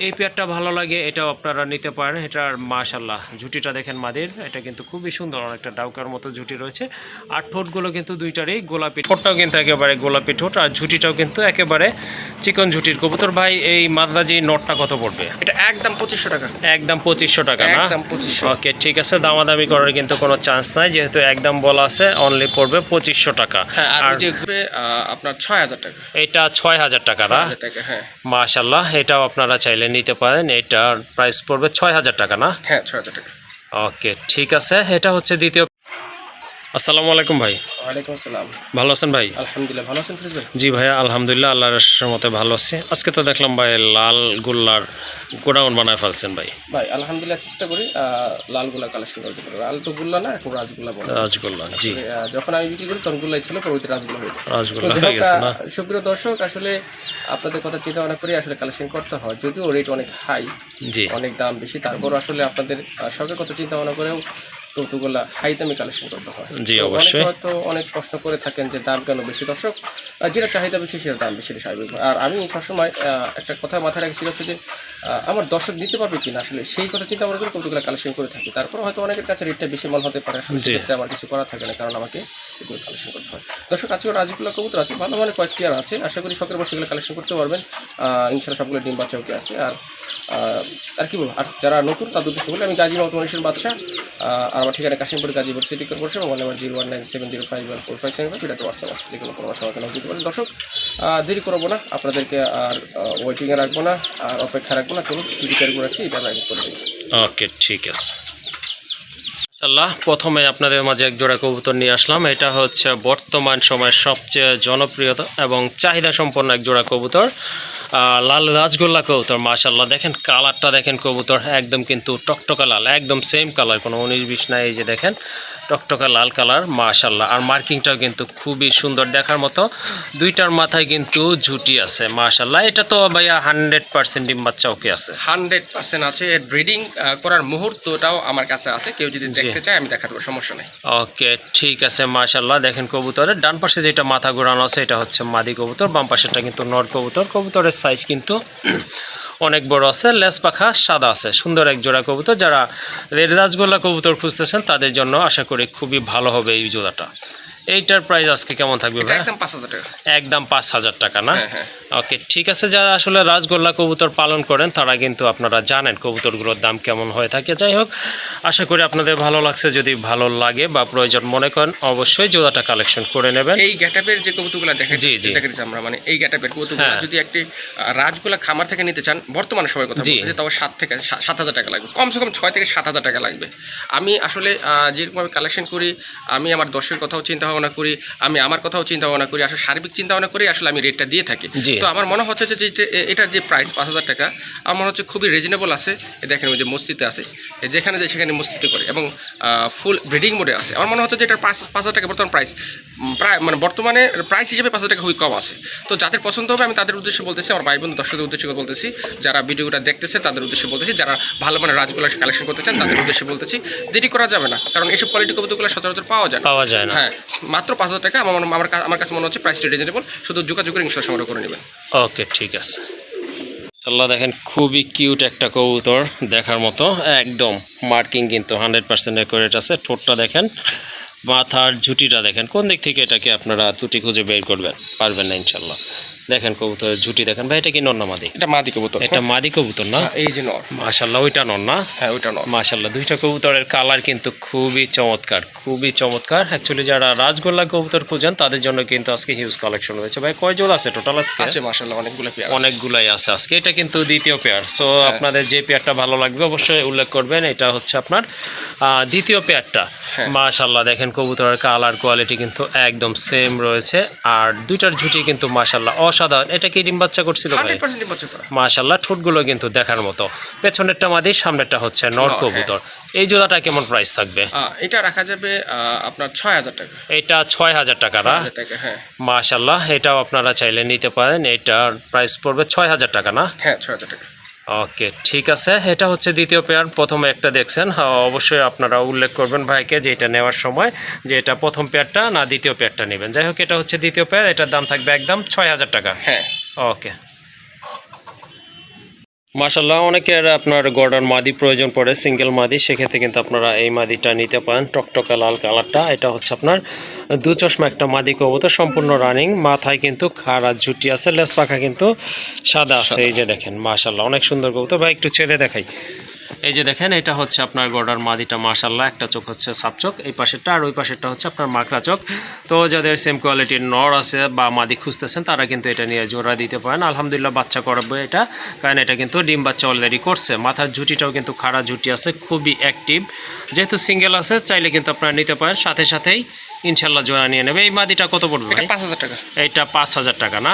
এই পেয়ারটা ভালো লাগে, এটাও আপনারা নিতে পারেন। এটার মাশাল্লাহ ঝুটিটা দেখেন মাদির, এটা কিন্তু খুবই সুন্দর, অনেকটা ডাউকার মতো ঝুটি রয়েছে। আর ঠোঁটগুলো কিন্তু দুইটারই গোলাপি, ঠোঁটটাও কিন্তু একেবারে গোলাপি ঠোঁট, আর ঝুটিটাও কিন্তু একেবারে চিকন ঝুটির কবুতর। ভাই এই মাদ্রাজি নটটা কত পড়বে? এটা একদম 2500 টাকা। একদম 2500 টাকা না? একদম 2500। ওকে ঠিক আছে, দামাদামি করার কিন্তু কোনো চান্স নাই, যেহেতু একদম বলা আছে অনলি পড়বে 2500 টাকা। হ্যাঁ, আর যে আপনার 6000 টাকা। এটা 6000 টাকা না? 6000 টাকা, হ্যাঁ। মাশাল্লাহ, এটাও আপনারা চাইলে নিতে পারেন। এটার প্রাইস পড়বে 6000 টাকা না? হ্যাঁ, 6000 টাকা। ওকে ঠিক আছে, এটা হচ্ছে দ্বিতীয়। আসসালামু আলাইকুম ভাই। ওয়ালাইকুম আসসালাম। ভালো আছেন ভাই? আলহামদুলিল্লাহ, ভালো আছেন ফিরোজ ভাই? জি ভাইয়া আলহামদুলিল্লাহ, আল্লাহর রহমতে ভালো আছি। আজকে তো দেখলাম ভাই লাল গোল্লার গোডাউন বানায় ফেলছেন ভাই। ভাই আলহামদুলিল্লাহ চেষ্টা করি লালগুলা কালেকশন করতে পারবো। লাল তো গুল্লা না, এখন রাজগুলা বলে। রাজগোল্লা, জি। যখন আমি বিক্রি করি তখন গুল্লাই ছিল, পরবর্তী রাজগুলা হয়ে যায়। রাজগোল্লা হয়ে গেছে না? সুপ্রিয় দর্শক, আসলে আপনাদের কথা চিন্তা ভাবনা করে আসলে কালেকশন করতে হয়, যদিও রেট অনেক হাই, জি অনেক দাম বেশি, তারপর আসলে আপনাদের শখের কথা চিন্তা ভাবনা করেও কৌতুকগুলা হাই দামে কালেকশন করতে হয়। জি তো অবশ্যই। অনেকে হয়তো অনেক প্রশ্ন করে থাকেন যে দাম কেন বেশি। দর্শক, যেটা চাহিদা বেশি সেটা দাম বেশি, স্বাভাবিক। আর আমি সবসময় একটা কথা মাথায় রাখি, সেটা হচ্ছে যে আমার দর্শক দিতে পারবে কিনা, আসলে সেই কথা চিন্তা ভাবনা করে কৌতুকগুলা কালেকশন করে থাকি। তারপর হয়তো অনেকের কাছে রেটটা বেশি মনে হতে পারে, আসলে সেক্ষেত্রে আমার কিছু করা থাকে না, কারণ আমাকে এগুলো কালেকশন করতে হয়। দর্শক, আজকে রাজগুলা কবুতর আছে, ভালো মানে কয়েক পেয়ার আছে, আশা করি শখের বসে এগুলো কালেকশন করতে পারবেন। ইনশাআল্লাহ সবগুলো ডিম বাচ্চা ওকে আছে। আর কি বলবো, আর যারা নতুন তাদের উদ্দেশ্যে বলে, আমি গাজী মোহাম্মদ মনিরুল বাদশা, আর আমার ঠিকানা Kashimpur Gazipur city corporation, mobile number 01970514575, এটাতে হোয়াটসঅ্যাপ আছে, যেগুলো কোনো সমাধান দিতে পারেন। দর্শক, দেরি করবো না, আপনাদেরকে আর ওয়েটিংয়ে রাখবো না, আর অপেক্ষা রাখবো না, চলুন কী পেয়ারগুলো রাখছি এটা আমি করে দিচ্ছি। ওকে ঠিক আছে। ইনশাআল্লাহ প্রথমে আপনাদের মাঝে এক জোড়া কবুতর নিয়ে আসলাম। এটা হচ্ছে বর্তমান সময়ের সবচেয়ে জনপ্রিয় এবং চাহিদা সম্পন্ন এক জোড়া কবুতর, লাল রাজগোল্লা কবুতর। মাশাআল্লাহ দেখেন কালারটা, দেখেন কবুতর একদম কিন্তু টকটকা লাল, একদম সেম কালার, কোনো 19-20 নাই। এই যে দেখেন টকটকা লাল কালার, মাশাআল্লাহ। আর মার্কিংটাও কিন্তু খুবই সুন্দর দেখার মতো, দুইটার মাথায় কিন্তু ঝুটি আছে, মাশাআল্লাহ। এটা তো ভাইয়া 100% ডিম বাচ্চা ওকে আছে? 100% আছে। এর ব্রিডিং করার মুহূর্তটাও আমার কাছে আছে, কেউ যদি দেখতে চায় আমি দেখা দেবো, সমস্যা নেই। ওকে ঠিক আছে, মাশাআল্লাহ। দেখেন কবুতরের ডান পাশে যেটা মাথা ঘোরানো আছে এটা হচ্ছে মাদি কবুতর, বাম পাশেরটা কিন্তু নর কবুতর। কবুতরের সাইজ কিন্তু অনেক বড় আছে, লেজ পাখা সাদা আছে, সুন্দর এক জোড়া কবুতর। যারা রেড রাজগোল্লা কবুতর খুঁজতেছেন তাদের জন্য আশা করি খুবই ভালো হবে এই জোড়াটা। এইটার প্রাইস আজকে কেমন থাকবে ভাই? একদম 5000 টাকা। একদম 5000 টাকা না? হ্যাঁ। ওকে ঠিক আছে। যারা আসলে রাজগোল্লা কবুতর পালন করেন তারা কিন্তু আপনারা জানেন কবুতরগুলোর দাম কেমন হয়ে থাকে। যাই হোক, আশা করি আপনাদের ভালো লাগছে। যদি ভালো লাগে বা প্রয়োজন মনে করেন অবশ্যই জোড়াটা কালেকশন করে নেবেন। এই গ্যাটাপের যে কবুতরগুলো দেখাচ্ছি আমরা, মানে এই গ্যাটাপের কবুতরগুলো যদি একটি রাজগোল্লা খামার থেকে নিতে চান, বর্তমানে সবাই কথা বলছে, তবে 7,000 টাকা লাগবে, কমসে কম 6,000 থেকে 7,000 টাকা লাগবে। আমি আসলে যেরকমভাবে কালেকশন করি, আমি আমার দর্শকের কথাও চিন্তা ভাবনা করি, আমি আমার কথাও চিন্তা ভাবনা করি, আসলে সার্বিক চিন্তা ভাবনা করি, আসলে আমি রেটটা দিয়ে থাকি। তো আমার মনে হচ্ছে যে এটার যে প্রাইস 5,000 টাকা আমার হচ্ছে খুবই রিজনেবল আছে। দেখেন ওই যে মস্তিতে আছে, যেখানে যায় সেখানে মস্তিতে করে, এবং ফুল ব্রিডিং মোডে আছে। আমার মনে হচ্ছে যে এটার 5,000 টাকা বর্তমান প্রাইস, প্রায় মানে বর্তমানে প্রাইস হিসেবে 5,000 টাকা খুবই কম আছে। তো যাদের পছন্দ হবে আমি তাদের উদ্দেশ্যে বলতেছি, আমার ভাই বন্ধু দর্শকদের উদ্দেশ্যে বলতেছি, যারা ভিডিওটা দেখতেছে তাদের উদ্দেশ্যে বলতেছি, যারা ভালো মানে রাজগোল্লা কালেকশন করতে চান তাদের উদ্দেশ্যে বলতেছি, দেরি করা যাবে না, কারণ এইসব কোয়ালিটি কবুতরগুলো সচরাচর পাওয়া যায় না। হ্যাঁ, মাত্র 5,000 টাকা আমার কাছে মনে হচ্ছে প্রাইসটা রিজনেবল, শুধু যোগাযোগের ইনশাআল্লাহ সংগ্রহ করে নেবেন। ওকে ঠিক আছে। ইনশাআল্লাহ দেখেন খুবই কিউট একটা কবুতর, দেখার মতো, একদম মার্কিং কিন্তু 100% অ্যাকুরেট আছে। ঠোঁটটা দেখেন, মাথার ঝুটিটা দেখেন, কোন দিক থেকে এটাকে আপনারা ত্রুটি খুঁজে বের করবেন পারবেন না ইনশাআল্লাহ। দেখেন কবুতরের ঝুটি দেখেন। ভাই এটা কি নর না মাদি? এটা মাদি কবুতর। এটা মাদি কবুতর না? এই যে নর। মাশাআল্লাহ, ওইটা নর না? হ্যাঁ, ওইটা নর। মাশাআল্লাহ, দুইটা কবুতরের কালার কিন্তু খুবই চমৎকার, খুবই চমৎকার। অ্যাকচুয়ালি যারা রাজগোল্লা কবুতর খুঁজেন তাদের জন্য কিন্তু আজকে হিউজ কালেকশন হয়েছে। ভাই কয় জোড়া আছে টোটাল আজকে? আছে মাশাআল্লাহ অনেকগুলো পেয়ার, অনেকগুলাই আছে আজকে। এটা কিন্তু দ্বিতীয় পেয়ার। সো আপনাদের যে পেয়ারটা ভালো লাগবে অবশ্যই উল্লেখ করবেন। এটা হচ্ছে আপনার দ্বিতীয় পেয়ারটা। মাশাআল্লাহ দেখেন কবুতরের কালার কোয়ালিটি কিন্তু একদম সেম রয়েছে, আর দুইটার ঝুটি কিন্তু মাশাআল্লাহ অসাধারণ। এটা কি ডিম বাচ্চা করছিল ভাই? 100% ডিম বাচ্চা করা। মাশাআল্লাহ, ঠোঁটগুলো কিন্তু দেখার মতো, পেছনেরটা মাদি, সামনেরটা হচ্ছে নর কবুতর। এই জোড়াটা কেমন প্রাইস থাকবে? এটা রাখা যাবে আপনার 6,000 টাকা। এটা 6,000 টাকা না? হ্যাঁ। মাশাআল্লাহ, এটাও আপনারা চাইলে নিতে পারেন। এটার প্রাইস পড়বে 6,000 টাকা না? হ্যাঁ, 6,000 টাকা। ওকে ঠিক আছে। এটা হচ্ছে দ্বিতীয় পেয়ার। প্রথমে একটা দেখছেন, অবশ্যই আপনারা উল্লেখ করবেন ভাইকে যে এটা নেওয়ার সময় যে এটা প্রথম পেয়ারটা না দ্বিতীয় পেয়ারটা নেবেন। যাই হোক, এটা হচ্ছে দ্বিতীয় পেয়ার, এটার দাম থাকবে একদম 6,000 টাকা। হ্যাঁ। ওকে। মাশাআল্লাহ, অনেকের আপনার গর্ডার মাদি প্রয়োজন পড়ে, সিঙ্গেল মাদি, সেক্ষেত্রে কিন্তু আপনারা এই মাদিটা নিতে পারেন। টকটকা লাল কালারটা, এটা হচ্ছে আপনার দু চশমা একটা মাদি কবুতর, সম্পূর্ণ রানিং, মাথায় কিন্তু খাড়া ঝুটি আছে, লেজ পাখা কিন্তু সাদা আছে। এই যে দেখেন মাশাআল্লাহ অনেক সুন্দর কবুতর। ভাই একটু ছেড়ে দেখাই। এই যে দেখেন এটা হচ্ছে আপনার গর্ডার মাদিটা, মাশাআল্লাহ একটা চোখ হচ্ছে সাপ চোখ, এই পাশেরটা, আর ওই পাশেরটা হচ্ছে আপনার মাকড়া চোখ। তো যাদের সেম কোয়ালিটির নর আছে বা মাদি খুঁজতেছেন তারা কিন্তু এটা নিয়ে জোড়া দিতে পারেন। আলহামদুলিল্লাহ বাচ্চা করাবে এটা, কারণ এটা কিন্তু ডিম বাচ্চা অলরেডি করছে। মাথার ঝুটিটাও কিন্তু খাড়া ঝুটি আছে, খুবই অ্যাক্টিভ। যেহেতু সিঙ্গেল আছে চাইলে কিন্তু আপনারা নিতে পারেন, সাথে সাথেই ইনশাল্লাহ জোড়া নিয়ে নেবে। এই মাদিটা কত পড়বে? 5,000 টাকা। এইটা 5,000 টাকা না?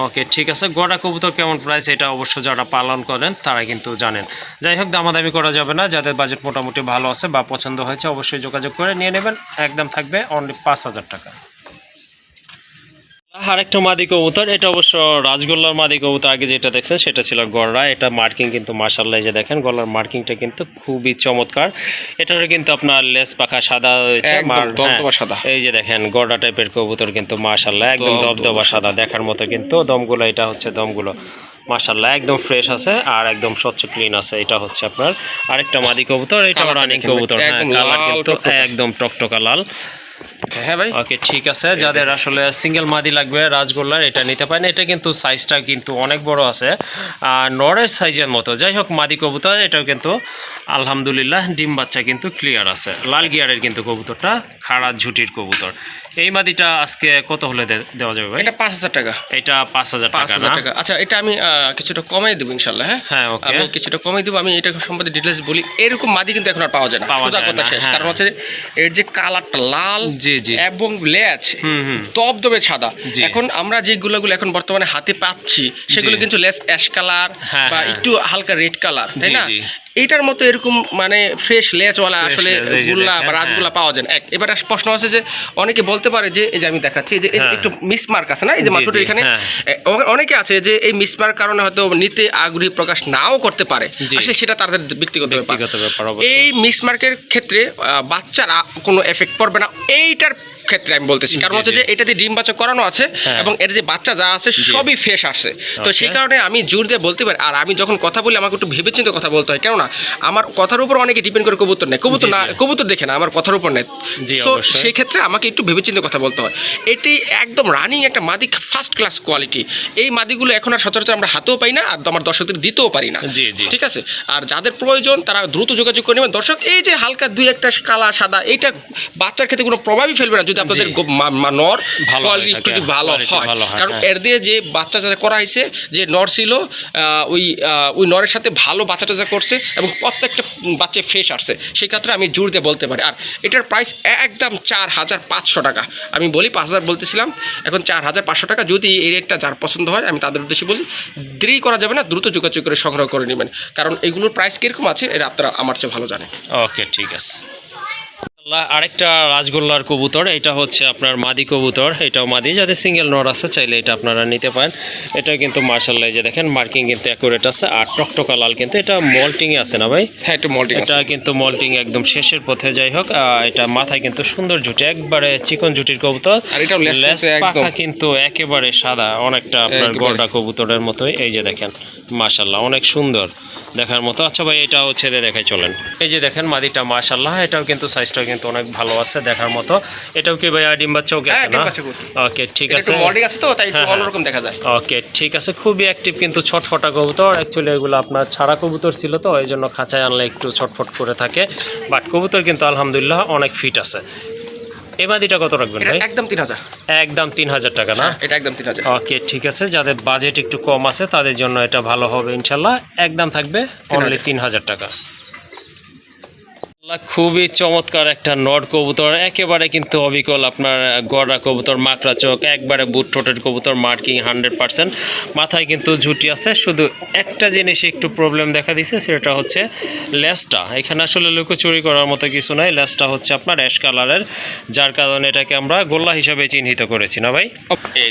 ওকে ঠিক আছে। গড়া কবুতর কেমন প্রাইস এটা অবশ্য যারা পালন করেন তারা কিন্তু জানেন। যাই হোক দামাদামি করা যাবে না, যাদের বাজেট মোটামুটি ভালো আছে বা পছন্দ হয়েছে অবশ্যই যোগাযোগ করে নিয়ে নেবেন। একদম থাকবে অনলি 5,000 টাকা। আরেকটা মাদি কবুতর, এটা অবশ্য রাজগোল্লার মাদি কবুতর। আগে যেটা দেখছেন সেটা ছিল গড়া। এটা মার্কিং কিন্তু মাশাআল্লাহ, যে দেখেন গলার মার্কিংটা কিন্তু খুবই চমৎকার। এটারও কিন্তু আপনার লেজ পাখা সাদা হয়েছে, সাদা। এই যে দেখেন গড়া টাইপের কবুতর কিন্তু মাশাআল্লাহ একদম দবদবা সাদা দেখার মতো। কিন্তু দমগুলো, এটা হচ্ছে দমগুলো মাশাআল্লাহ একদম ফ্রেশ আছে আর একদম স্বচ্ছ ক্লিন আছে। এটা হচ্ছে আপনার আরেকটা মাদি কবুতর, এটা রানিং কবুতর। হ্যাঁ কালার কিন্তু একদম টকটকা লাল। হ্যাঁ ভাই ওকে ঠিক আছে। যাদের আসলে সিঙ্গেল মাদি লাগবে রাজগোল্লার, এটা নিতে পারেন। এটা কিন্তু সাইজটা কিন্তু অনেক বড় আছে, আর নরের সাইজের মতো। যাই হোক মাদি কবুতর, এটাও কিন্তু আলহামদুলিল্লাহ ডিম বাচ্চা কিন্তু ক্লিয়ার আছে। লাল গিয়ারের কিন্তু কবুতরটা, খাড়া ঝুটির কবুতর। এই মাদিটা আজকে কত হলে দেওয়া যাবে ভাই? এটা 5,000 টাকা। এটা 5,000 টাকা না? আচ্ছা এটা আমি কিছুটা কমাই দেবো ইনশাল্লাহ। হ্যাঁ ওকে, আমি কিছুটা কমাই দেবো। আমি এটা সম্বন্ধে ডিটেলস বলি। এরকম মাদি কিন্তু এখন আর পাওয়া যায় না, সোজা কথা শেষ। কারণ হচ্ছে এর যে কালারটা লাল এবং লেজ দবদবে সাদা। এখন আমরা যেগুলো এখন বর্তমানে হাতে পাচ্ছি সেগুলো কিন্তু লেজ অ্যাশ কালার বা একটু হালকা রেড কালার, তাই না? এইটার মতো এরকম মানে ফ্রেশ লেজওয়ালা আসলে গুল্লা বা রাজগুলা পাওয়া যায় না। এবার প্রশ্ন আছে যে অনেকে বলতে পারে যে এই যে আমি দেখাচ্ছি যে একটু মিসমার্ক আছে না, এই যে মাথাটা এখানে অনেকে আছে যে এই মিসমার্ক কারণে হয়তো নিতে আগ্রহী প্রকাশ নাও করতে পারে, আসলে সেটা তাদের ব্যক্তিগত ব্যাপার। এই মিসমার্কের ক্ষেত্রে বাচ্চারা কোনো এফেক্ট পড়বে না এইটার ক্ষেত্রে আমি বলতেছি। কারণ হচ্ছে যে এটাতে ডিম বাচ্চা করানো আছে এবং এর যে বাচ্চা যা আছে সবই ফ্রেশ আসছে। তো সেই কারণে আমি জোর দিয়ে বলতে পারি। আর আমি যখন কথা বলি আমাকে একটু ভেবেচিন্তে কথা বলতে হয়, কেননা আমার কথার উপর অনেকে ডিপেন্ড করে কবুতর নেয়, কবুতর না কবুতর দেখে না, আমার কথার উপর নেয়। সো সেই ক্ষেত্রে আমাকে একটু ভেবেচিন্তে কথা বলতে হয়। এটি একদম রানিং একটা মাদি, ফার্স্ট ক্লাস কোয়ালিটি। এই মাদিগুলো এখন আর সচরাচর আমরা হাতেও পাই না, আর আমার দর্শকদের দিতেও পারি না। ঠিক আছে, আর যাদের প্রয়োজন তারা দ্রুত যোগাযোগ করে নেবেন। দর্শক এই যে হালকা দুই একটা কালা সাদা, এইটা বাচ্চার ক্ষেত্রে কোনো প্রভাবই ফেলবে না যদি আপনাদের নর কোয়ালিটি ভালো হয়। কারণ এর দিয়ে যে বাচ্চা যা করা হয়েছে, যে নর ছিল ওই নরের সাথে ভালো বাচ্চাটা যা করছে এবং প্রত্যেকটা বাচ্চা ফ্রেশ আসছে, সেই ক্ষেত্রে আমি জোর দিয়ে বলতে পারি। আর এটার প্রাইস একদম 4,500 টাকা। আমি বলি 5,000 বলতেছিলাম, এখন 4,500 টাকা। যদি এই রেটটা যার পছন্দ হয় আমি তাদের উদ্দেশ্যে বলি দেরি করা যাবে না, দ্রুত যোগাযোগ করে সংগ্রহ করে নেবেন। কারণ এগুলোর প্রাইস কীরকম আছে এটা আপনারা আমার চেয়ে ভালো জানেন। ওকে ঠিক আছে। আরেকটা রাজগোল্লার কবুতর, এটা হচ্ছে আপনার মাদি কবুতর। এটাও মাদি, যাদের সিঙ্গেল নর আছে চাইলে এটা আপনারা নিতে পারেন। এটা কিন্তু মাশাআল্লাহ যে দেখেন মার্কিং কিন্তু অ্যাকুরেট আছে আর টকটকা লাল। কিন্তু এটা মল্টিংয়ে আছে না ভাই? হ্যাঁ এটা মল্টিং, এটা কিন্তু মল্টিং একদম শেষের পথে। যাই হোক এটা মাথায় কিন্তু সুন্দর ঝুটি, একবারে চিকন ঝুটির কবুতর। আর এটা লেজ পাখা কিন্তু একেবারে সাদা, অনেকটা আপনার গলদা কবুতরের মতোই। এই যে দেখেন মাশাআল্লাহ অনেক সুন্দর দেখার মতো। আচ্ছা ভাই এটাও ছেড়ে দেখাই চলেন। এই যে দেখেন মাদিটা মাশাআল্লাহ, এটাও কিন্তু সাইজটাও কিন্তু অনেক ভালো আছে দেখার মতো। এটাও কি ভাই ডিম বাচ্চাও গেছে না? ওকে ঠিক আছে, মল্টিং আছে তো তাই একটু অন্যরকম দেখা যায়। ওকে ঠিক আছে, খুবই অ্যাক্টিভ কিন্তু ছটফটা কবুতর। অ্যাকচুয়ালি এগুলো আপনার ছাড়া কবুতর ছিল তো এই জন্য খাঁচায় আনলে একটু ছটফট করে থাকে, বাট কবুতর কিন্তু আলহামদুলিল্লাহ অনেক ফিট আছে। এই মাদিটা কত রাখবেন ভাই? একদম 3,000। একদম 3,000 টাকা না? এটা একদম 3,000। ওকে ঠিক আছে, যাদের বাজেট একটু কম আছে তাদের জন্য এটা ভালো হবে ইনশাল্লাহ। একদম থাকবে অনলি 3,000 টাকা। খুবই চমৎকার একটা নর কবুতর, একেবারে কিন্তু অবিকল আপনার গড়া কবুতর, মাকড়া চোখ, একবারে বুট ঠোঁটের কবুতর, মার্কিং 100%। মাথায় কিন্তু ঝুটি আছে, শুধু একটা জিনিস একটু প্রবলেম দেখা দিচ্ছে, সেটা হচ্ছে লেজটা। এখানে আসলে লুকোচুরি করার মতো কিছু নাই, লেজটা হচ্ছে আপনার অ্যাশ কালারের, যার কারণে এটাকে আমরা গোল্লা হিসাবে চিহ্নিত করেছি না ভাই?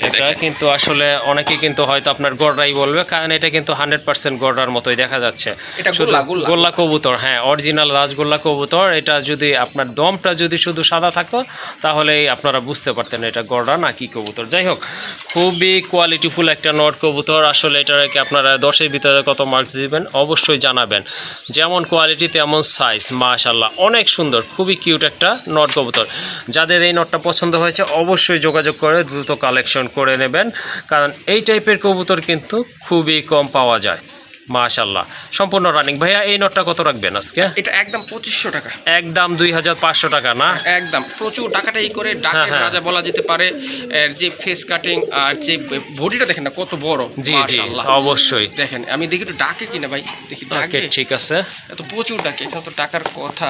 এটা কিন্তু আসলে অনেকে কিন্তু হয়তো আপনার গড়াই বলবে, কারণ এটা কিন্তু 100% গড়ার মতোই দেখা যাচ্ছে, শুধু গোল্লা কবুতর। হ্যাঁ অরিজিনাল রাজগোল্লা কবুতর কবুতর। এটা যদি আপনার দমটা যদি শুধু সাদা থাকতো তাহলেই আপনারা বুঝতে পারতেন এটা গড়া না কি কবুতর। যাই হোক, খুবই কোয়ালিটিফুল একটা নট কবুতর। আসলে এটাকে আপনারা 10-এর ভিতরে কত মার্কস দিবেন অবশ্যই জানাবেন। যেমন কোয়ালিটি তেমন সাইজ, মাশাআল্লাহ অনেক সুন্দর, খুবই কিউট একটা নট কবুতর। যাদের এই নটটা পছন্দ হয়েছে অবশ্যই যোগাযোগ করে দ্রুত কালেকশন করে নেবেন, কারণ এই টাইপের কবুতর কিন্তু খুবই কম পাওয়া যায়। মাশাআল্লাহ সম্পূর্ণ রানিং। ভাইয়া এই নটটা কত রাখবেন আজকে? এটা একদম 2500 টাকা। একদম 2500 টাকা না? একদম প্রচুর টাকাটা এই করে ডাকের রাজা বলা যেতে পারে। এর যে ফেস কাটিং আর যে বডিটা দেখেন না কত বড়। জি জি অবশ্যই দেখেন, আমি দেখি একটু ডাকে কিনা ভাই, দেখি ডাকে। ঠিক আছে, এত প্রচুর ডাকে, এখানে তো টাকার কথা।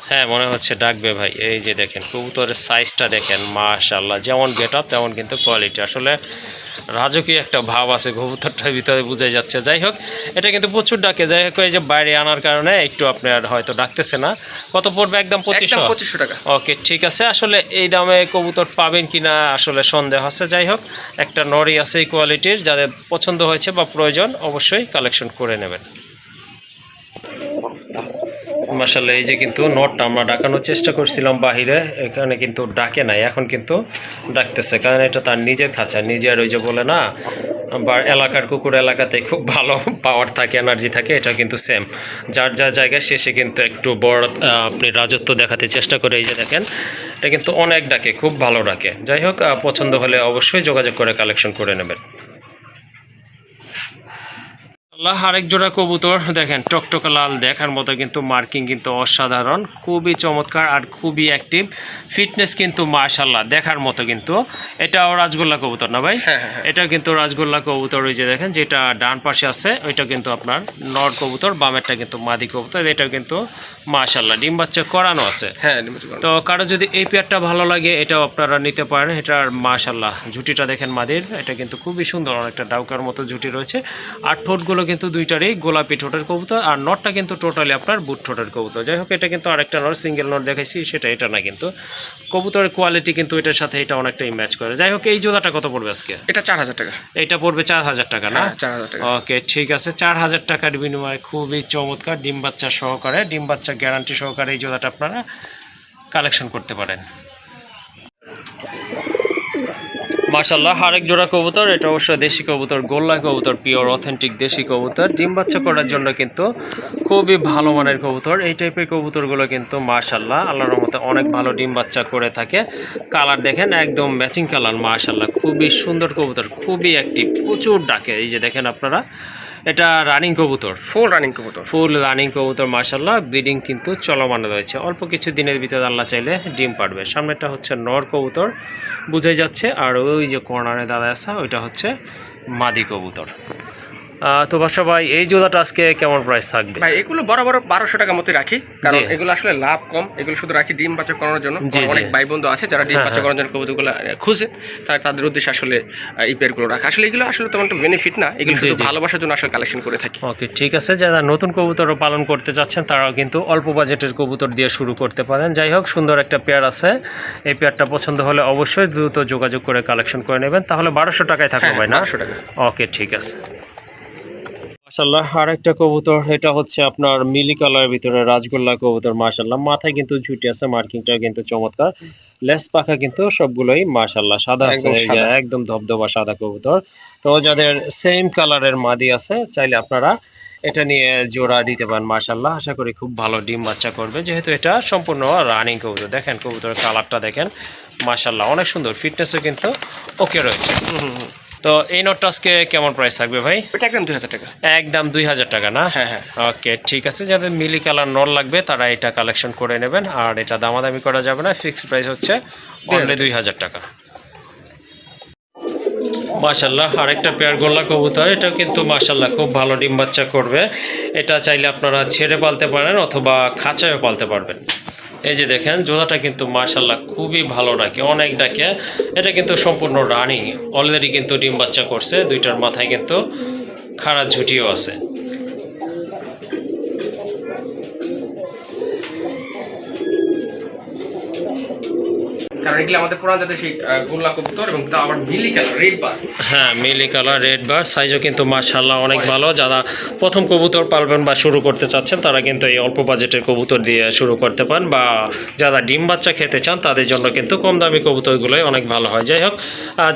হ্যাঁ মনে হচ্ছে ডাকবে ভাই। এই যে দেখেন কবুতরের সাইজটা দেখেন, মাশাআল্লাহ যেমন গেট আপ তেমন কিন্তু কোয়ালিটি। আসলে রাজকীয় একটা ভাব আছে কবুতরটার ভিতরে, বোঝাই যাচ্ছে। যাই হোক, এটা কিন্তু প্রচুর ডাকে। যাই হোক, এই যে বাইরে আনার কারণে একটু আপনার হয়তো ডাকতেছে না। কত পড়বে? একদম 2500 টাকা। ওকে ঠিক আছে। আসলে এই দামে কবুতর পাবেন কিনা আসলে সন্দেহ আছে। যাই হোক, একটা নড়ি আছে এই কোয়ালিটির, যাদের পছন্দ হয়েছে বা প্রয়োজন অবশ্যই কালেকশন করে নেবেন। মাশাআল্লাহ এই যে কিন্তু নটটা আমরা ডাকানোর চেষ্টা করছিলাম বাহিরে, এখানে কিন্তু ডাকে নাই, এখন কিন্তু ডাকতেছে, কারণ এটা তার নিজের খাঁচা, নিজের ওই যে বলে না বা এলাকার কুকুর এলাকাতে খুব ভালো পাওয়ার থাকে, এনার্জি থাকে, এটা কিন্তু সেম। যার যার জায়গায় শেষে কিন্তু একটু বড় আপনি রাজত্ব দেখাতে চেষ্টা করে। এই যে দেখেন এটা কিন্তু অনেক ডাকে, খুব ভালো ডাকে। যাই হোক, পছন্দ হলে অবশ্যই যোগাযোগ করে কালেকশন করে নেবেন। আরেক জোড়া কবুতর দেখেন, টকটকা লাল, দেখার মতো কিন্তু মার্কিং কিন্তু অসাধারণ, খুবই চমৎকার আর খুবই অ্যাক্টিভ, ফিটনেস কিন্তু মাশাআল্লাহ দেখার মতো। কিন্তু এটাও রাজগোল্লা কবুতর না ভাই? এটা কিন্তু রাজগোল্লা কবুতর। ওই যে দেখেন যেটা ডান পাশে আছে ওইটা কিন্তু আপনার নর কবুতর, বামেরটা কিন্তু মাদি কবুতর। এটা কিন্তু মাশাআল্লাহ ডিম বাচ্চা করানো আছে। তো কারো যদি এই পেয়ারটা ভালো লাগে এটাও আপনারা নিতে পারেন। এটার মাশাআল্লাহ ঝুটিটা দেখেন মাদির, এটা কিন্তু খুবই সুন্দর, অনেকটা ডাউকার মতো ঝুটি রয়েছে। আর ঠোঁটগুলো কিন্তু দুইটারই গোলাপি ঠোঁটের কবুতর, আর নটটা কিন্তু টোটালি আপনার বুট ঠোঁটের কবুতর। যাই হোক, এটা কিন্তু আরেকটা নট, সিঙ্গেল নট দেখাইছি সেটা, এটা না। কিন্তু কবুতরের কোয়ালিটি কিন্তু এটার সাথে এটা অনেকটাই ম্যাচ করে। যাই হোক, এই জোড়াটা কত পড়বে আজকে? এটা 4000 টাকা। এটা পড়বে 4000 টাকা না? 4000 টাকা। ওকে ঠিক আছে, 4000 টাকার বিনিময়ে খুবই চমৎকার ডিম বাচ্চা সহকারে, ডিম বাচ্চা গ্যারান্টি সহকারে এই জোড়াটা আপনারা কালেকশন করতে পারেন। মাশাআল্লাহ আরেক জোড়া কবুতর, এটা অবশ্য দেশি কবুতর, গোল্লা কবুতর, পিওর অথেন্টিক দেশি কবুতর। ডিম বাচ্চা করার জন্য কিন্তু খুবই ভালো মানের কবুতর। এই টাইপের কবুতরগুলো কিন্তু মাশাআল্লাহ আল্লাহর রহমতে অনেক ভালো ডিম বাচ্চা করে থাকে। কালার দেখেন একদম ম্যাচিং কালার, মাশাআল্লাহ খুবই সুন্দর কবুতর, খুবই অ্যাক্টিভ, প্রচুর ডাকে। এই যে দেখেন আপনারা, এটা রানিং কবুতর, ফুল রানিং কবুতর মাশাআল্লাহ। ব্রিডিং কিন্তু চলমান রয়েছে, অল্প কিছু দিনের ভিতরে আল্লাহ চাইলে ডিম পারবে। সামনেটা হচ্ছে নর কবুতর বুঝাই যাচ্ছে, আর ওই যে কর্নারে দাঁড়ায় আছে ওইটা হচ্ছে মাদি কবুতর। তো বাসা ভাই এই জোড়াটা আজকে কেমন প্রাইস থাকবে? ভাই এগুলো বরাবর 1200 টাকা মতো রাখি, কারণ এগুলো আসলে লাভ কম, এগুলো শুধু রাখি ডিম বাচ্চা করানোর জন্য। অনেক ভাই বন্ধু আছে যারা ডিম বাচ্চা করানোর জন্য কবুতরগুলো খুঁজে, তাদের উদ্দেশ্যে আসলে এই পেয়ারগুলো রাখা। আসলে এগুলো আসলে তেমন একটা বেনিফিট না, এগুলো শুধু ভালোবাসার জন্য আসলে কালেকশন করে থাকি। ওকে ঠিক আছে, যারা নতুন কবুতরও পালন করতে চাচ্ছেন তারাও কিন্তু অল্প বাজেটের কবুতর দিয়ে শুরু করতে পারেন। যাই হোক, সুন্দর একটা পেয়ার আছে, এই পেয়ারটা পছন্দ হলে অবশ্যই দ্রুত যোগাযোগ করে কালেকশন করে নেবেন। তাহলে 1200 টাকায় থাকবে ভাই না? 1200 টাকা। ওকে ঠিক আছে। মাশাআল্লাহ আরেকটা কবুতর, এটা হচ্ছে আপনার মিলি কালারের ভিতরে রাজগোল্লা কবুতর। মাশাআল্লাহ মাথায় কিন্তু ঝুটি আছে, মার্কিংটাও কিন্তু চমৎকার, লেস পাখা কিন্তু সবগুলোই মাশাআল্লাহ সাদা আছে, একদম ধবধবা সাদা কবুতর। তো যাদের সেম কালারের মাদি আছে চাইলে আপনারা এটা নিয়ে জোড়া দিতে পারেন। মাশাআল্লাহ আশা করি খুব ভালো ডিম বাচ্চা করবে, যেহেতু এটা সম্পূর্ণ রানিং কবুতর। দেখেন কবুতরের কালারটা দেখেন, মাশাআল্লাহ অনেক সুন্দর, ফিটনেসও কিন্তু ওকে রয়েছে। তো এই নটটা আজকে কেমন প্রাইস থাকবে ভাই? এটা একদম 2000 টাকা। একদম 2000 টাকা না? ওকে ঠিক আছে, যাদের মিলি কালার নল লাগবে তারা এটা কালেকশন করে নেবেন, আর এটা দামাদামি করা যাবে না, ফিক্সড প্রাইস হচ্ছে অনলি 2000 টাকা। মাশাআল্লাহ আরেকটা পেয়ার গোল্লা কবুতর, এটা কিন্তু মাশাআল্লাহ খুব ভালো ডিম বাচ্চা করবে। এটা চাইলে আপনারা ছেড়ে পালতে পারেন অথবা খাঁচায়ও পালতে পারবেন। এই যে দেখেন জোড়াটা কিন্তু মাশাআল্লাহ খুবই ভালো ডাকে, অনেক ডাকে। এটা কিন্তু সম্পূর্ণ রানিং, অলরেডি কিন্তু ডিম বাচ্চা করছে, দুইটার মাথায় কিন্তু খাড়া ঝুটিও আছে। কারণ এগুলো আমাদের পুরান জাতের সেই গোল্লা কবুতর এবং তা আবার মিলি কালার রেড বার। হ্যাঁ, মিলি কালার রেড বার, সাইজও কিন্তু মাশাআল্লাহ অনেক ভালো। যারা প্রথম কবুতর পালবেন বা শুরু করতে চাচ্ছেন তারা কিন্তু এই অল্প বাজেটের কবুতর দিয়ে শুরু করতে পারেন, বা যারা ডিম বাচ্চা খেতে চান তাদের জন্য কিন্তু কম দামি কবুতরগুলোই অনেক ভালো হয়। যাই হোক,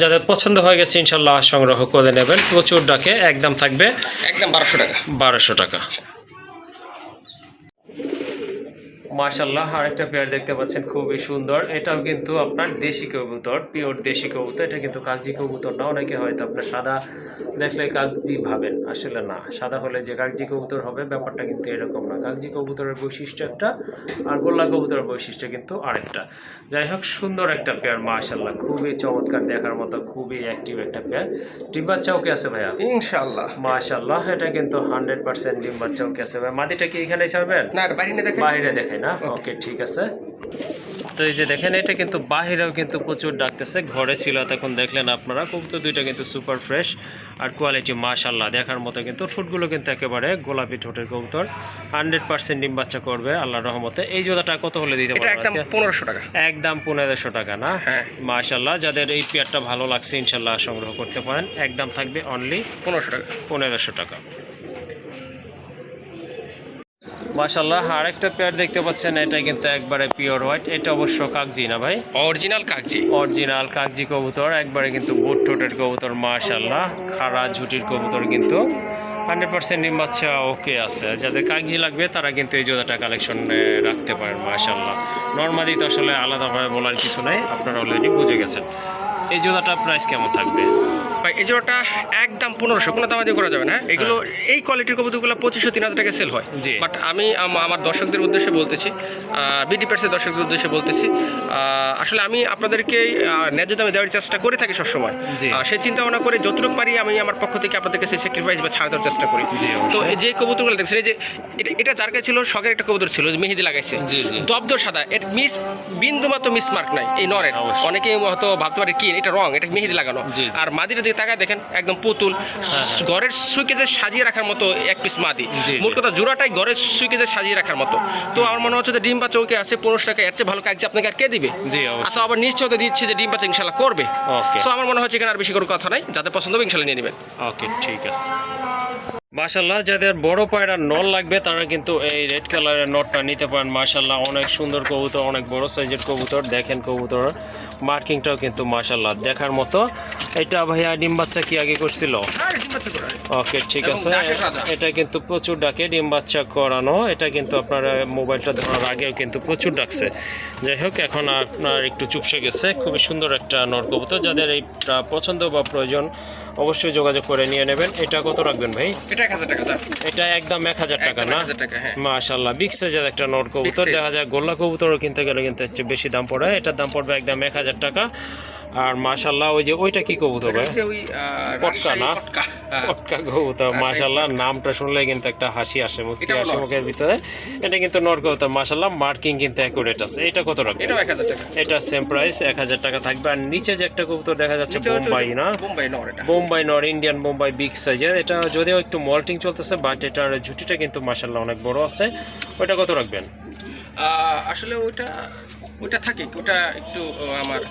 যাদের পছন্দ হয়ে গেছে ইনশাল্লাহ সংগ্রহ করে নেবেন। প্রচুর ডাকে, একদম থাকবে একদম 1200 টাকা। 1200 টাকা। মাশাআল্লাহ, আরেকটা পেয়ার দেখতে পাচ্ছেন, খুবই সুন্দর। এটাও কিন্তু আপনার দেশি কবুতর, পিওর দেশি কবুতর। এটা কিন্তু কাগজি কবুতর না। অনেকে হয়তো আপনার সাদা দেখলে কাগজি ভাবেন, আসলে না। সাদা হলে যে কাগজি কবুতর হবে, ব্যাপারটা কিন্তু এরকম না। কাগজি কবুতরের বৈশিষ্ট্য একটা, আর গোল্লা কবুতরের বৈশিষ্ট্য কিন্তু আরেকটা। যাই হোক, সুন্দর একটা পেয়ার মাশাআল্লাহ, খুবই চমৎকার, দেখার মতো, খুবই অ্যাক্টিভ একটা পেয়ার। ডিম বাচ্চা ওকে আছে ভাইয়া? ইনশাআল্লাহ মাশাআল্লাহ, এটা কিন্তু 100% ডিম বাচ্চা ওকে আছে ভাই। মাদিটা কি এখানে ছাড়বেন? না, বাইরে দেখেন। বাইরে দেখাই না? ওকে, ঠিক আছে। তো এই যে দেখেন, এটা কিন্তু বাহিরেও কিন্তু প্রচুর ডাকতেছে। ঘরে ছিল তখন দেখলেন আপনারা। কবুতর দুইটা কিন্তু সুপার ফ্রেশ আর কোয়ালিটি মাশাআল্লাহ দেখার মতো। কিন্তু ঠোঁটগুলো কিন্তু একেবারে গোলাপি ঠোঁটের কবুতর। 100% ডিম বাচ্চা করবে আল্লাহর রহমতে। এই জোড়াটা কত হলে দিতে পারবেন? একদম 1500 টাকা। একদম 1500 টাকা না? হ্যাঁ মাশাআল্লাহ, যাদের এই পেয়ারটা ভালো লাগছে ইনশাল্লাহ সংগ্রহ করতে পারেন। একদম থাকবে অনলি 1500 টাকা। 1500 টাকা। মাশাআল্লাহ, আরেকটা পেয়ার দেখতে পাচ্ছেন, এটা কিন্তু একবারে পিওর হোয়াইট। এটা অবশ্য কাগজি না ভাই? অরিজিনাল কাগজি। অরিজিনাল কাগজি কবুতর, একবারে কিন্তু বুট ঠোঁটের কবুতর মাশাআল্লাহ। খাড়া ঝুটির কবুতর, কিন্তু 100% ডিম বাচ্চা ওকে আছে। যাদের কাগজি লাগবে তারা কিন্তু এই জোড়াটা কালেকশনে রাখতে পারেন মাশাআল্লাহ। নর্মালি তো আসলে আলাদাভাবে বলার কিছু নাই, আপনারা অলরেডি বুঝে গেছেন। এই জোড়াটা প্রাইস কেমন থাকবে ভাই? এই জোড়াটা একদম 1500, কোনো দামাদি করা যাবে না। এগুলো এই কোয়ালিটির কবুতরগুলো 2500-3000 টাকা সেল হয়। জি। বাট আমি আমার দর্শকদের উদ্দেশ্যে বলতেছি, বিডি প্যাডসের দর্শকদের উদ্দেশ্যে বলতেছি, আসলে আমি আপনাদেরকে ন্যায্য দামে দেওয়ার চেষ্টা করে থাকি সবসময়। সেই চিন্তা ভাবনা করে যতটুকু পারি আমি আমার পক্ষ থেকে আপনাদের কাছে স্যাক্রিফাইস বা ছাড় দেওয়ার চেষ্টা করি। তো এই যে কবুতরগুলো দেখছেন, এই যে এটা যার কাছে ছিল, শখের একটা কবুতর ছিল, মেহেদি লাগাইছে, দবদ সাদা, এর বিন্দু মাত্র মিস মার্ক নাই এই নরের। অনেকেই হয়তো ভাবতে পারে কি এটা রং, এটা মেহেদি লাগানো। আর মাদিটা দিকে তাকায় দেখেন, একদম পুতুল, ঘরের সুইকেজে সাজিয়ে রাখার মতো এক পিস মাদি। মোট কথা জোড়াটাই ঘরের সুইকেজে সাজিয়ে রাখার মতো। তো আমার মনে হচ্ছে যে ডিম বাচ্চা ওকে আছে 1500 টাকা, এর চেয়ে ভালো কাগজি আপনাকে আর কে দিবে? তো আবার নিশ্চয়তা দিচ্ছে যে ডিম বাচ্চা ইনশাল্লাহ করবে। তো আমার মনে হচ্ছে এখানে আর বেশি করে কথা নাই, যাদের পছন্দ হবে ইনশাল্লাহ নিয়ে নেবেন। ওকে, ঠিক আছে। মাশাআল্লাহ, যাদের বড় পায়রা নল লাগবে তারা কিন্তু এই রেড কালারের নটটা নিতে পারেন। মাশাআল্লাহ, অনেক সুন্দর কবুতর, অনেক বড় সাইজের কবুতর। দেখেন কবুতর মার্কিংটাও কিন্তু মাশাআল্লাহ দেখার মতো। এটা ভাইয়া ডিম বাচ্চা কি আগে করছিল? ওকে, ঠিক আছে। এটা কিন্তু প্রচুর ডাকে, ডিম বাচ্চা করানো। এটা কিন্তু আপনার মোবাইলটা ধরার আগেও কিন্তু প্রচুর ডাকছে। যাই হোক, এখন আপনার একটু চুপসে গেছে। খুবই সুন্দর একটা নর কবুতর। যাদের এই পছন্দ বা প্রয়োজন অবশ্যই যোগাযোগ করে নিয়ে নেবেন। এটা কত রাখবেন ভাই? এটা 1000 টাকা। এটা একদম 1000 টাকা না? 1000 টাকা, হ্যাঁ। মাশাআল্লাহ, বিগ সাইজের একটা নর কবুতর। দেখা যায় গোল্লা কবুতরও কিনতে গেলে কিন্তু একটু বেশি দাম পড়ে। এটার দাম পড়বে একদম 1000 টাকা। আর মাশাআল্লাহ, ওই যে ওইটা কি কবুতর ভাই? পটকা না? পটকা কবুতর। মাশাআল্লাহ, নামটা শুনলে কিন্তু একটা হাসি আসে, মুচকি হাসি মুখের ভিতরে। এটা কিন্তু নর কবুতর মাশাআল্লাহ, মার্কিং কিন্তু অ্যাকুরেট আছে। এটা কত রাখবেন? এটা 1000 টাকা। এটা সেম প্রাইস 1000 টাকা থাকবে। আর নিচে যে একটা কবুতর দেখা যাচ্ছে, বোম্বাই না? বোম্বাই নর। এটা বোম্বাই নর, ইন্ডিয়ান বোম্বাই, বিগ সাইজের। এটা যদিও একটু মল্টিং চলতেছে, বাট এটার ঝুটিটা কিন্তু মাশাআল্লাহ অনেক বড় আছে। ওইটা কত রাখবেন? আসলে ওটা থাকে, ওটা একটু আমার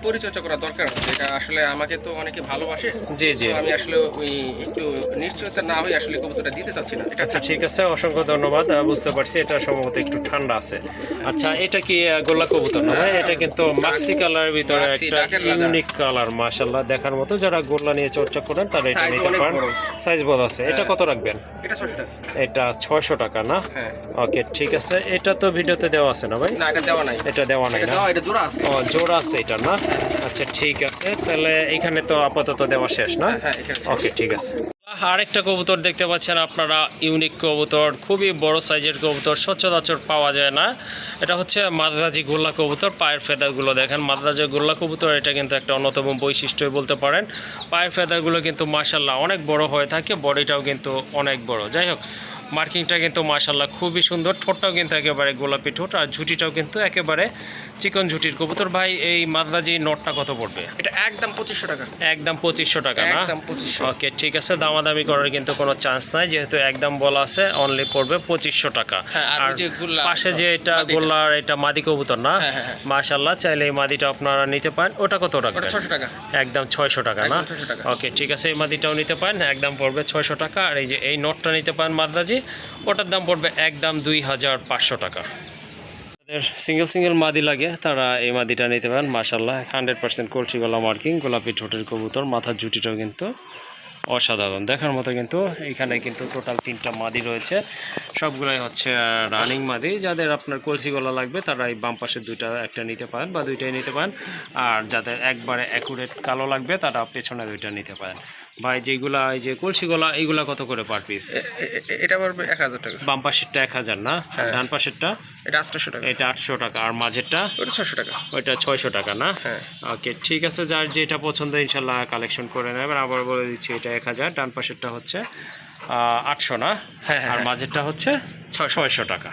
পরিচর্যা করা দরকার। এটা আসলে আমাকে তো অনেকে ভালোবাসে। জি জি, আমি আসলে ওই একটু নিশ্চয়তা না হয়ে আসলে কবুতরটা দিতে চাচ্ছি না। আচ্ছা, ঠিক আছে, অসংখ্য ধন্যবাদ। বুঝতে পারছি, এটা সম্ভবত একটু ঠান্ডা আছে। আচ্ছা, এটা কি গোল্লা কবুতর না? এটা কিন্তু মাক্সি কালারের ভিতরে একটা ইউনিক কালার মাশাআল্লাহ দেখার মতো। যারা গোল্লা নিয়ে চর্চা করেন তারা এটা নিতে পারেন। সাইজ বড় আছে। এটা কত রাখবেন? এটা 600 টাকা। এটা 600 টাকা না? হ্যাঁ। ওকে, ঠিক আছে। এটা তো ভিডিওতে দেওয়া আছে না ভাই? না, এটা দেওয়া নাই। এটা দেওয়া নাই না? এটা জোড়া আছে। ও, জোড়া আছে এটা না? আচ্ছা, ঠিক আছে। তাহলে এখানে তো আপাতত দেওয়া শেষ না? ওকে, ঠিক আছে। আরেকটা কবুতর দেখতে পাচ্ছেন আপনারা, ইউনিক কবুতর, খুবই বড় সাইজের কবুতর, সচরাচর পাওয়া যায় না। এটা হচ্ছে মাদ্রাজি গোল্লা কবুতর। পায়ের ফেদারগুলো দেখেন, মাদ্রাজি গোল্লা কবুতর এটা কিন্তু একটা অন্যতম বৈশিষ্ট্যই বলতে পারেন। পায়ের ফেদারগুলো কিন্তু মাশাআল্লাহ অনেক বড় হয়ে থাকে, বডিটাও কিন্তু অনেক বড়। যাই হোক, মার্কিংটা কিন্তু মাশাআল্লাহ খুবই সুন্দর। ঠোঁটটাও কিন্তু একেবারে গোলাপি ঠোঁট, আর ঝুটিটাও কিন্তু একেবারে চিকন ঝুটির কবুতর। ভাই এই মাদ্রাজি নটটা কত পড়বে? এটা একদম 2500 টাকা। একদম 2500 টাকা না? একদম 2500। ওকে ঠিক আছে, দামাদামি করার কিন্তু কোনো চান্স নাই, যেহেতু একদম বলা আছে অনলি পড়বে 2500 টাকা। আর পাশে যে এটা গোল্লার, এটা মাদি কবুতর না? মাশাআল্লাহ, চাইলে এই মাদিটা আপনারা নিতে পারেন। ওটা কত টাকা? 600 টাকা। একদম 600 টাকা না? ওকে ঠিক আছে, এই মাদিটাও নিতে পারেন, একদম পড়বে 600 টাকা। আর এই যে এই নটটা নিতে পারেন মাদ্রাজি, ওটার দাম পড়বে একদম 2500 টাকা। সিঙ্গেল সিঙ্গেল মাদি লাগে তারা এই মাদিটা নিতে পারেন। মাশাআল্লাহ 100% কলসি গলা মার্কিং, গোলাপি ঠোঁটের কবুতর, মাথার জুটিটাও কিন্তু অসাধারণ দেখার মতো। কিন্তু এখানে কিন্তু টোটাল 3টা মাদি রয়েছে, সবগুলোই হচ্ছে রানিং মাদি। যাদের আপনার কলসি গলা লাগবে তারা এই বাম পাশে একটা নিতে পারেন বা দুইটাই নিতে পারেন, আর যাদের একবারে অ্যাকুরেট কালো লাগবে তারা পেছনে দুইটা নিতে পারেন। ভাই যেগুলা এই যে কলসি গলা, এইগুলা কত করে পার পিস? এটা পড়বে 1000 টাকা। বাম পাশেরটা 1000 না? ডান পাশেরটা এটা 800 টাকা। এটা 800 টাকা। আর মাঝেরটা? ওটা 600 টাকা। ওইটা 600 টাকা না? ওকে ঠিক আছে, যার যেটা পছন্দ ইনশাল্লাহ কালেকশন করে নেবেন। আবার বলে দিচ্ছি, এটা 1000, ডান পাশেরটা হচ্ছে 800 না? আর মাঝেরটা হচ্ছে 600 টাকা।